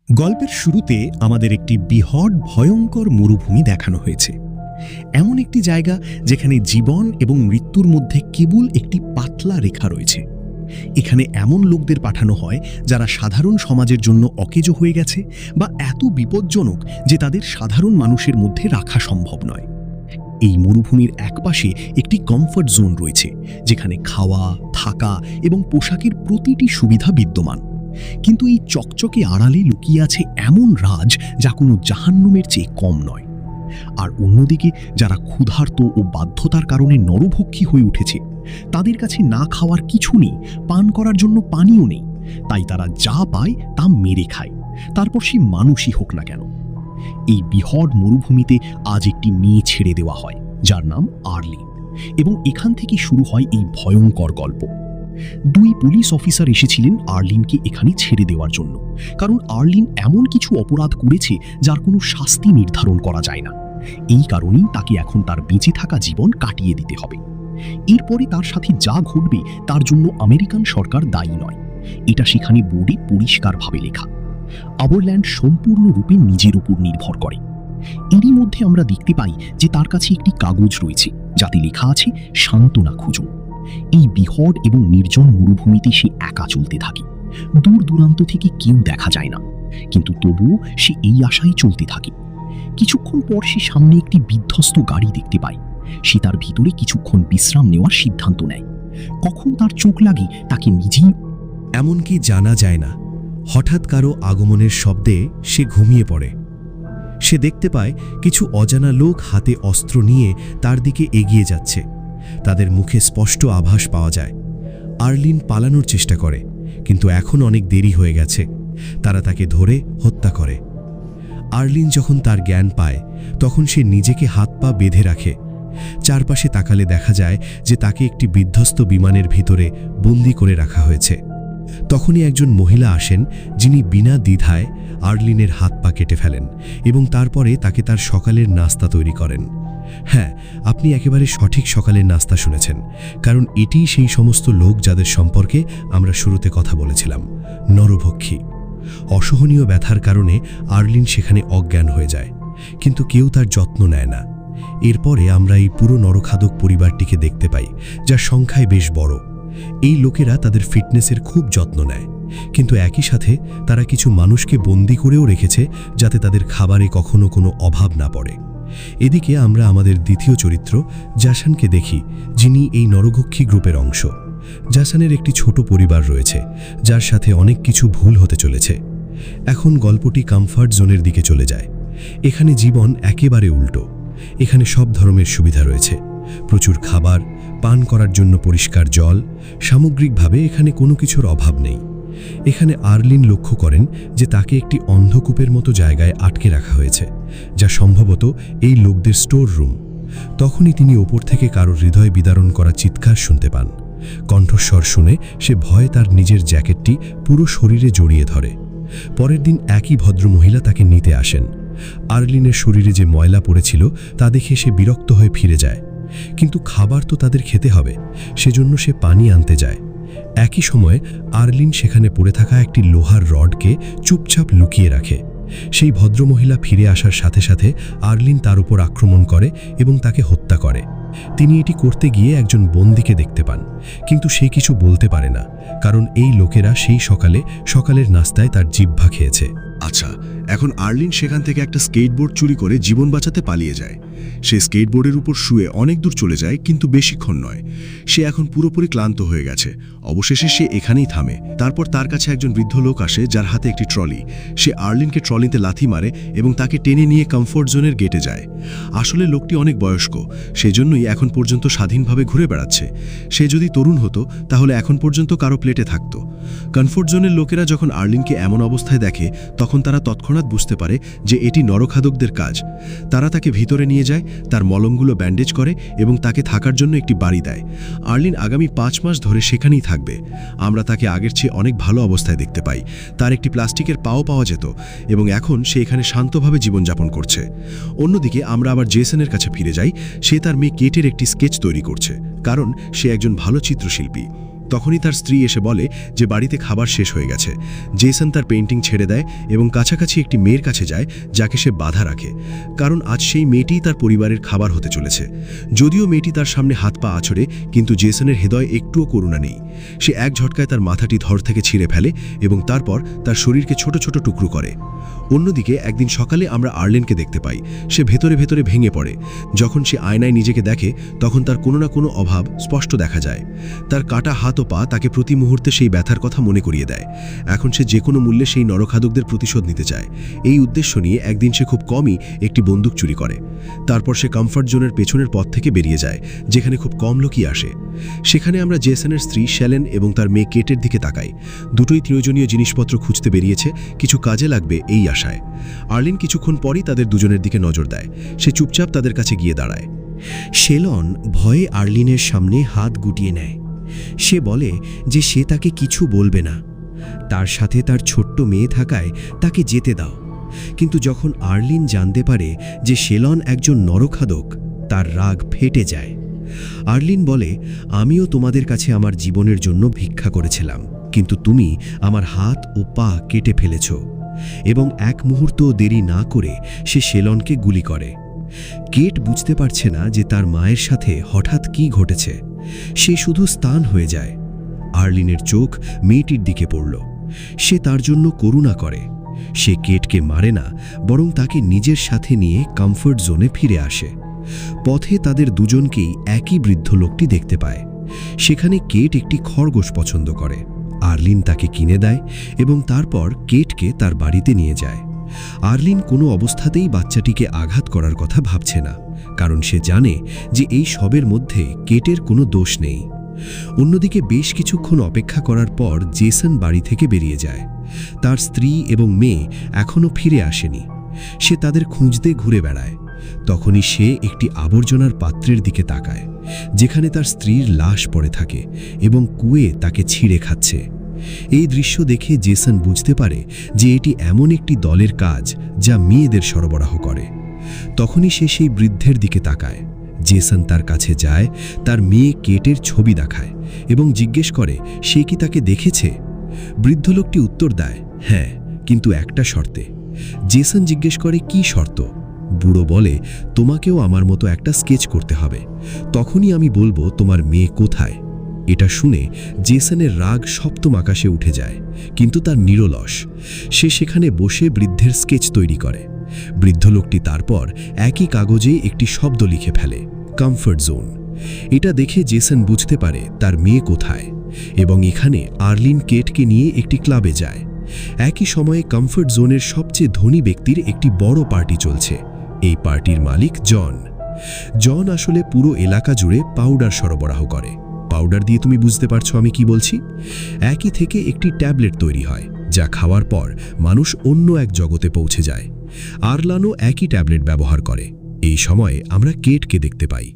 গল্পের শুরুতে আমাদের একটি বৃহৎ ভয়ঙ্কর মরুভূমি দেখানো হয়েছে। এমন একটি জায়গা যেখানে জীবন এবং মৃত্যুর মধ্যে কেবল একটি পাতলা রেখা রয়েছে। এখানে এমন লোকদের পাঠানো হয় যারা সাধারণ সমাজের জন্য অকেজো হয়ে গেছে বা এত বিপজ্জনক যে তাদের সাধারণ মানুষের মধ্যে রাখা সম্ভব নয়। এই মরুভূমির একপাশে একটি কমফর্ট জোন রয়েছে, যেখানে খাওয়া, থাকা এবং পোশাকের প্রতিটি সুবিধা বিদ্যমান। কিন্তু এই চকচকে আড়ালে লুকিয়ে আছে এমন রাজ যা কোনো জাহান্নামের চেয়ে কম নয়। আর অন্যদিকে যারা ক্ষুধার্ত ও বাধ্যতার কারণে নরভক্ষী হয়ে উঠেছে, তাদের কাছে না খাওয়ার কিছু নেই, পান করার জন্য পানিও নেই, তাই তারা যা পায় তা মেরে খায়, তারপর সে মানুষই হোক না কেন। এই বৃহৎ মরুভূমিতে আজ একটি মেয়ে ছেড়ে দেওয়া হয় যার নাম আর্লিন, এবং এখান থেকে শুরু হয় এই ভয়ঙ্কর গল্প। দুই পুলিশ অফিসার এসেছিলেন আর্লিনকে এখানে ছেড়ে দেওয়ার জন্য, কারণ আর্লিন এমন কিছু অপরাধ করেছে যার কোনো শাস্তি নির্ধারণ করা যায় না। এই কারণেই তাকে এখন তার বেঁচে থাকা জীবন কাটিয়ে দিতে হবে। এরপরে তার সাথে যা ঘটবে তার জন্য আমেরিকান সরকার দায়ী নয়, এটা সেখানে বোর্ডে পরিষ্কারভাবে লেখা। আবারল্যান্ড সম্পূর্ণরূপে নিজের উপর নির্ভর করে। এরই মধ্যে আমরা দেখতে পাই যে তার কাছে একটি কাগজ রয়েছে যাতে লেখা আছে সান্ত্বনা খুঁজুন। এই বৃহৎ এবং নির্জন মরুভূমিতে সে একা চলতে থাকে। দূর দূরান্ত থেকে কেউ দেখা যায় না, কিন্তু তবুও সে এই আশায় চলতে থাকে। কিছুক্ষণ পর সে সামনে একটি বিধ্বস্ত গাড়ি দেখতে পায়। সে তার ভিতরে কিছুক্ষণ বিশ্রাম নেওয়ার সিদ্ধান্ত নেয়। কখন তার চোখ লাগে তাকে নিজেই এমনকি জানা যায় না। হঠাৎ কারো আগমনের শব্দে সে ঘুমিয়ে পড়ে। সে দেখতে পায় কিছু অজানা লোক হাতে অস্ত্র নিয়ে তার দিকে এগিয়ে যাচ্ছে। তাদের মুখে স্পষ্ট আভাস পাওয়া যায়। আর্লিন পালানোর চেষ্টা করে, কিন্তু এখন অনেক দেরি হয়ে গেছে। তারা তাকে ধরে হত্যা করে। আর্লিন যখন তার জ্ঞান পায় তখন সে নিজেকে হাত পা বেঁধে রাখে। চারপাশে তাকালে দেখা যায় যে তাকে একটি বিধ্বস্ত বিমানের ভিতরে বন্দি করে রাখা হয়েছে। তখনই একজন মহিলা আসেন, যিনি বিনা দ্বিধায় আর্লিনের হাত পা কেটে ফেলেন এবং তারপরে তাকে তার সকালের নাস্তা তৈরি করেন। হ্যাঁ, আপনি একেবারে সঠিক সকালের নাস্তা শুনেছেন, কারণ এটিই সেই সমস্ত লোক যাদের সম্পর্কে আমরা শুরুতে কথা বলেছিলাম, নরভক্ষী। অসহনীয় ব্যথার কারণে আর্লিন সেখানে অজ্ঞান হয়ে যায়, কিন্তু কেউ তার যত্ন নেয় না। এরপরে আমরা এই পুরো নরখাদক পরিবারটিকে দেখতে পাই, যার সংখ্যায় বেশ বড়। এই লোকেরা তাদের ফিটনেসের খুব যত্ন নেয়, কিন্তু একই সাথে তারা কিছু মানুষকে বন্দী করেও রেখেছে যাতে তাদের খাবারে কখনো কোনো অভাব না পড়ে। এদিকে আমরা আমাদের দ্বিতীয় চরিত্র জাসানকে দেখি, যিনি এই নরভক্ষী গ্রুপের অংশ। জাসানের একটি ছোট পরিবার রয়েছে, যার সাথে অনেক কিছু ভুল হতে চলেছে। এখন গল্পটি কমফর্ট জোনের দিকে চলে যায়। এখানে জীবন একেবারে উল্টো। এখানে সব ধরনের সুবিধা রয়েছে, প্রচুর খাবার, পান করার জন্য পরিষ্কার জল। সামগ্রিকভাবে এখানে কোনো কিছুর অভাব নেই। এখানে আর্লিন লক্ষ্য করেন যে তাকে একটি অন্ধকূপের মতো জায়গায় আটকে রাখা হয়েছে, যা সম্ভবত এই লোকদের স্টোর রুম। তখনই তিনি ওপর থেকে কারোর হৃদয় বিদারণ করা চিৎকার শুনতে পান। কণ্ঠস্বর শুনে সে ভয়ে তার নিজের জ্যাকেটটি পুরো শরীরে জড়িয়ে ধরে। পরের দিন একই ভদ্রমহিলা তাকে নিতে আসেন। আর্লিনের শরীরে যে ময়লা পড়েছিল তা দেখে সে বিরক্ত হয়ে ফিরে যায়, কিন্তু খাবার তো তাদের খেতে হবে, সেজন্য সে পানি আনতে যায়। একই সময়ে আর্লিন সেখানে পড়ে থাকা একটি লোহার রডকে চুপচাপ লুকিয়ে রাখে। সেই ভদ্রমহিলা ফিরে আসার সাথে সাথে আর্লিন তার উপর আক্রমণ করে এবং তাকে হত্যা করে। তিনি এটি করতে গিয়ে একজন বন্দীকে দেখতে পান, কিন্তু সে কিছু বলতে পারে না, কারণ এই লোকেরা সেই সকালের নাস্তায় তার জিহ্বা খেয়েছে। আচ্ছা, এখন আর্লিন সেখান থেকে একটা স্কেটবোর্ড চুরি করে জীবন বাঁচাতে পালিয়ে যায়। সে স্কেটবোর্ডের উপর শুয়ে অনেক দূর চলে যায়, কিন্তু বেশিক্ষণ নয়। সে এখন পুরোপুরি ক্লান্ত হয়ে গেছে। অবশেষে সে এখানেই থামে। তারপর তার কাছে একজন বৃদ্ধ লোক আসে, যার হাতে একটি ট্রলি। সে আর্লিনকে ট্রলিতে লাথি মারে এবং তাকে টেনে নিয়ে কমফোর্ট জোনের গেটে যায়। আসলে লোকটি অনেক বয়স্ক, সেজন্যই এখন পর্যন্ত স্বাধীনভাবে ঘুরে বেড়াচ্ছে। সে যদি তরুণ হতো তাহলে এখন পর্যন্ত কারো প্লেটে থাকতো। কমফোর্ট জোনের লোকেরা যখন আর্লিনকে এমন অবস্থায় দেখে তখন তারা তৎক্ষণাৎ বুঝতে পারে যে এটি নরখাদকদের কাজ। তারা তাকে ভিতরে নিয়ে যায়, তার মলমগুলো ব্যান্ডেজ করে এবং তাকে থাকার জন্য একটি বাড়ি দেয়। আর্লিন আগামী 5 মাস ধরে সেখানেই থাকবে। আমরা তাকে আগের চেয়ে অনেক ভালো অবস্থায় দেখতে পাই। তার একটি প্লাস্টিকের পাও পাওয়া যেত এবং এখন সে এখানে শান্তভাবে জীবনযাপন করছে। অন্যদিকে আমরা আবার জেসনের কাছে ফিরে যাই। সে তার মেয়ে কেটের একটি স্কেচ তৈরি করছে, কারণ সে একজন ভালো চিত্রশিল্পী। তখনই তার স্ত্রী এসে বলে যে বাড়িতে খাবার শেষ হয়ে গেছে। জেসন তার পেইন্টিং ছেড়ে দেয় এবং কাছাকাছি একটি মেয়ের কাছে যায় যাকে সে বাধা রাখে, কারণ আজ সেই মেয়েটিই তার পরিবারের খাবার হতে চলেছে। যদিও মেয়েটি তার সামনে হাত পা আছড়ে, কিন্তু জেসনের হৃদয়ে একটুও করুণা নেই। সে এক ঝটকায় তার মাথাটি ধর থেকে ছিঁড়ে ফেলে এবং তারপর তার শরীরকে ছোট ছোট টুকরো করে। অন্যদিকে একদিন সকালে আমরা আর্লেনকে দেখতে পাই। সে ভেতরে ভেতরে ভেঙে পড়ে। যখন সে আয়নায় নিজেকে দেখে তখন তার কোনো না কোনো অভাব স্পষ্ট দেখা যায়। তার কাটা হাত ও পা তাকে প্রতি মুহূর্তে সেই ব্যথার কথা মনে করিয়ে দেয়। এখন সে যে কোনো মূল্যে সেই নরখাদকদের প্রতিশোধ নিতে চায়। এই উদ্দেশ্য নিয়ে একদিন সে খুব কমই একটি বন্দুক চুরি করে। তারপর সে কমফর্ট জোনের পেছনের পথ থেকে বেরিয়ে যায়, যেখানে খুব কম লোকই আসে। সেখানে আমরা জেসনের স্ত্রী শ্যালেন এবং তার মেয়ে কেটের দিকে তাকাই। দুটোই প্রয়োজনীয় জিনিসপত্র খুঁজতে বেরিয়েছে, কিছু কাজে লাগবে এই আশায়। আর্লিন কিছুক্ষণ পরই তাদের দুজনের দিকে নজর দেয়। সে চুপচাপ তাদের কাছে গিয়ে দাঁড়ায়। শেলন ভয়ে আর্লিনের সামনে হাত গুটিয়ে নেয়। সে বলে যে সে তাকে কিছু বলবে না। তার সাথে তার ছোট্ট মেয়ে থাকায় তাকে যেতে দাও। কিন্তু যখন আর্লিন জানতে পারে যে শেলন একজন নরখাদক, তার রাগ ফেটে যায়। আর্লিন বলে, আমিও তোমাদের কাছে আমার জীবনের জন্য ভিক্ষা করেছিলাম, কিন্তু তুমি আমার হাত ও পা কেটে ফেলেছ। এবং এক মুহূর্ত দেরি না করে সে শেলনকে গুলি করে। কেট বুঝতে পারছে না যে তার মায়ের সাথে হঠাৎ কী ঘটেছে। সে শুধু স্থান হয়ে যায়। আর্লিনের চোখ মেয়েটির দিকে পড়ল। সে তার জন্য করুণা করে। সে কেটকে মারে না, বরং তাকে নিজের সাথে নিয়ে কমফর্ট জোনে ফিরে আসে। পথে তাদের দুজনকেই একই বৃদ্ধ লোকটি দেখতে পায়। সেখানে কেট একটি খরগোশ পছন্দ করে। আর্লিন তাকে কিনে দেয় এবং তারপর কেটকে তার বাড়িতে নিয়ে যায়। আর্লিন কোনো অবস্থাতেই বাচ্চাটিকে আঘাত করার কথা ভাবছে না, কারণ সে জানে যে এই সবের মধ্যে কেটের কোনো দোষ নেই। অন্যদিকে বেশ কিছুক্ষণ অপেক্ষা করার পর জেসন বাড়ি থেকে বেরিয়ে যায়। তার স্ত্রী এবং মেয়ে এখনও ফিরে আসেনি। সে তাদের খুঁজতে ঘুরে বেড়ায়। তখনই সে একটি আবর্জনার পাত্রের দিকে তাকায়, যেখানে তার স্ত্রীর লাশ পড়ে থাকে এবং কুয়ে তাকে ছিঁড়ে খাচ্ছে। এই দৃশ্য দেখে জেসন বুঝতে পারে যে এটি এমন একটি দলের কাজ যা মেয়েদের সরবরাহ করে। তখনই সে সেই বৃদ্ধের দিকে তাকায়। জেসন তার কাছে যায়, তার মেয়ে কেটের ছবি দেখায় এবং জিজ্ঞেস করে সে কি তাকে দেখেছে। বৃদ্ধ লোকটি উত্তর দেয়, হ্যাঁ, কিন্তু একটা শর্তে। জেসন জিজ্ঞেস করে কি শর্ত। বুড়ো বলে, তোমাকেও আমার মতো একটা স্কেচ করতে হবে, তখনই আমি বলবো তোমার মেয়ে কোথায়। এটা শুনে জেসনের রাগ সপ্তম আকাশে উঠে যায়, কিন্তু তার নিরলস। সে সেখানে বসে বৃদ্ধের স্কেচ তৈরি করে। বৃদ্ধ লোকটি তারপর একই কাগজে একটি শব্দ লিখে ফেলে, কমফর্ট জোন। এটা দেখে জেসন বুঝতে পারে তার মেয়ে কোথায় এবং এখানে আর্লিন কেটকে নিয়ে একটি ক্লাবে যায়। একই সময়ে কমফর্ট জোনের সবচেয়ে ধনী ব্যক্তির একটি বড় পার্টি চলছে। এই পার্টির মালিক জন। জন আসলে পুরো এলাকা জুড়ে পাউডার সরবরাহ করে। পাউডার দিয়ে তুমি বুঝতে পারছো আমি কি বলছি। একই থেকে একটি ট্যাবলেট তৈরি হয়, যা খাওয়ার পর মানুষ অন্য এক জগতে পৌঁছে যায়। আর্লানও একই ট্যাবলেট ব্যবহার করে। এই সময়ে আমরা কেটকে দেখতে পাই।